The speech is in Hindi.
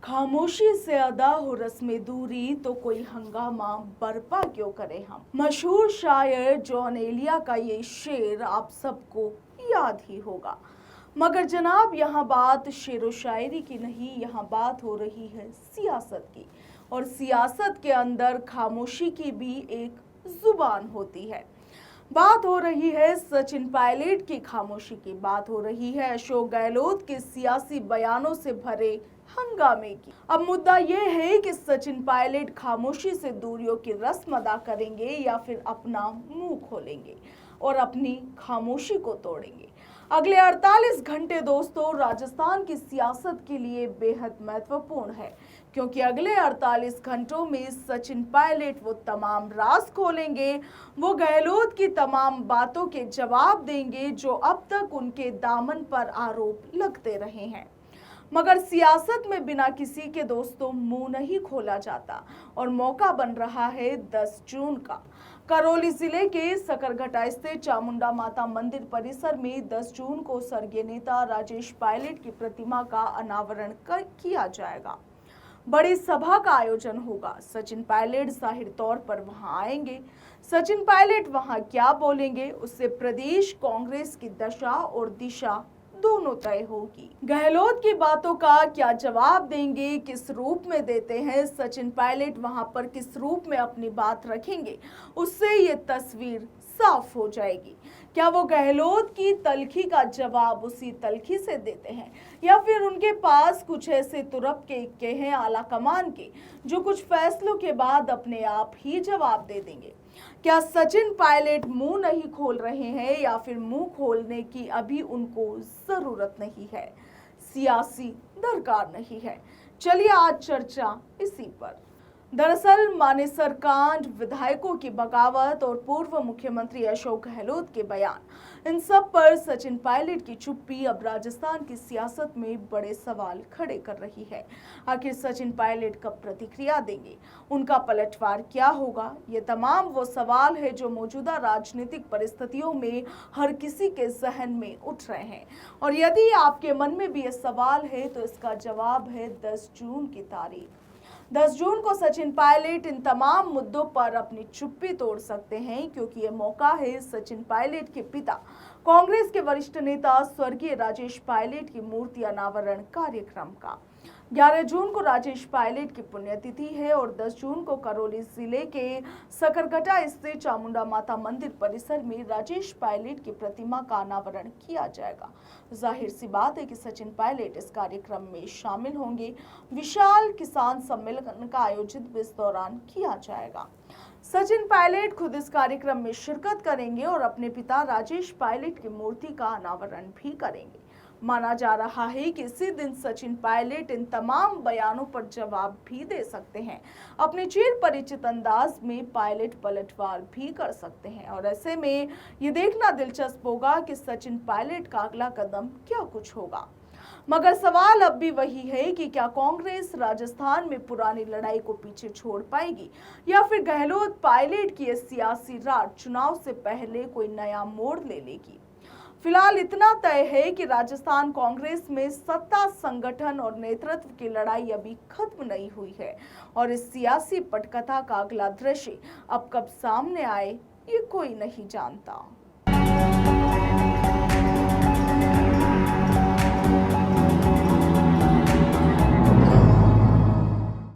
खामोशी से अदा हो रस्म दूरी तो कोई हंगामा बर्पा क्यों करें हम। मशहूर शायर जॉन एलिया का ये शेर आप सबको याद ही होगा। मगर जनाब, यहाँ बात शेरो शायरी की नहीं, यहाँ बात हो रही है सियासत की। और सियासत के अंदर खामोशी की भी एक जुबान होती है। बात हो रही है सचिन पायलट की खामोशी की, बात हो रही है अशोक गहलोत के सियासी बयानों से भरे हंगामे की। अब मुद्दा यह है कि सचिन पायलट खामोशी से दूरियों की रस्म अदा करेंगे या फिर अपना मुंह खोलेंगे और अपनी खामोशी को तोड़ेंगे। अगले 48 घंटे दोस्तों राजस्थान की सियासत के लिए बेहद महत्वपूर्ण है, क्योंकि अगले 48 घंटों में सचिन पायलट वो तमाम राज खोलेंगे, वो गहलोत की तमाम बातों के जवाब देंगे जो अब तक उनके दामन पर आरोप लगते रहे हैं। मगर सियासत में बिना किसी के दोस्तों मुंह नहीं खोला जाता और मौका बन रहा है 10 जून का। करौली जिले के सकरघटा स्थित चामुंडा माता मंदिर परिसर में 10 जून को स्वर्गीय नेता राजेश पायलट की प्रतिमा का अनावरण किया जाएगा। बड़ी सभा का आयोजन होगा। सचिन पायलट जाहिर तौर पर वहां आएंगे। सचिन पायलट वहां क्या बोलेंगे, उससे प्रदेश कांग्रेस की दशा और दिशा दोनों तय होगी। गहलोत की बातों का क्या जवाब देंगे, किस रूप में देते हैं सचिन पायलट, वहां पर किस रूप में अपनी बात रखेंगे, उससे ये तस्वीर साफ हो जाएगी। क्या वो गहलोत की तलखी का जवाब उसी तलखी से देते हैं या फिर उनके पास कुछ ऐसे तुरप के हैं आला कमान के जो कुछ फैसलों के बाद अपने आप ही जवाब दे देंगे। क्या सचिन पायलट मुंह नहीं खोल रहे हैं या फिर मुंह खोलने की अभी उनको जरूरत नहीं है, सियासी दरकार नहीं है? चलिए आज चर्चा इसी पर। दरअसल मानेसर कांड, विधायकों की बगावत और पूर्व मुख्यमंत्री अशोक गहलोत के बयान, इन सब पर सचिन पायलट की चुप्पी अब राजस्थान की सियासत में बड़े सवाल खड़े कर रही है। आखिर सचिन पायलट कब प्रतिक्रिया देंगे, उनका पलटवार क्या होगा? ये तमाम वो सवाल है जो मौजूदा राजनीतिक परिस्थितियों में हर किसी के जहन में उठ रहे हैं। और यदि आपके मन में भी ये सवाल है तो इसका जवाब है 10 जून की तारीख। 10 जून को सचिन पायलट इन तमाम मुद्दों पर अपनी चुप्पी तोड़ सकते हैं, क्योंकि ये मौका है सचिन पायलट के पिता कांग्रेस के वरिष्ठ नेता स्वर्गीय राजेश पायलट की मूर्ति अनावरण कार्यक्रम का। 11 जून को राजेश पायलट की पुण्यतिथि है और 10 जून को करौली जिले के सकरघटा स्थित चामुंडा माता मंदिर परिसर में राजेश पायलट की प्रतिमा का अनावरण किया जाएगा। जाहिर सी बात है कि सचिन पायलट इस कार्यक्रम में शामिल होंगे। विशाल किसान सम्मेलन का आयोजित भी इस दौरान किया जाएगा। सचिन पायलट खुद इस कार्यक्रम में शिरकत करेंगे और अपने पिता राजेश पायलट की मूर्ति का अनावरण भी करेंगे। माना जा रहा है कि इसी दिन सचिन पायलट इन तमाम बयानों पर जवाब भी दे सकते हैं। अपने चिर परिचित अंदाज में पायलट पलटवार भी कर सकते हैं और ऐसे में ये देखना दिलचस्प होगा कि सचिन पायलट का अगला कदम क्या कुछ होगा। मगर सवाल अब भी वही है कि क्या कांग्रेस राजस्थान में पुरानी लड़ाई को पीछे छोड़ पाएगी या फिर गहलोत पायलट की सियासी रात चुनाव से पहले कोई नया मोड़ ले लेगी। फिलहाल इतना तय है कि राजस्थान कांग्रेस में सत्ता, संगठन और नेतृत्व की लड़ाई अभी खत्म नहीं हुई है और इस सियासी पटकथा का अगला दृश्य अब कब सामने आए ये कोई नहीं जानता।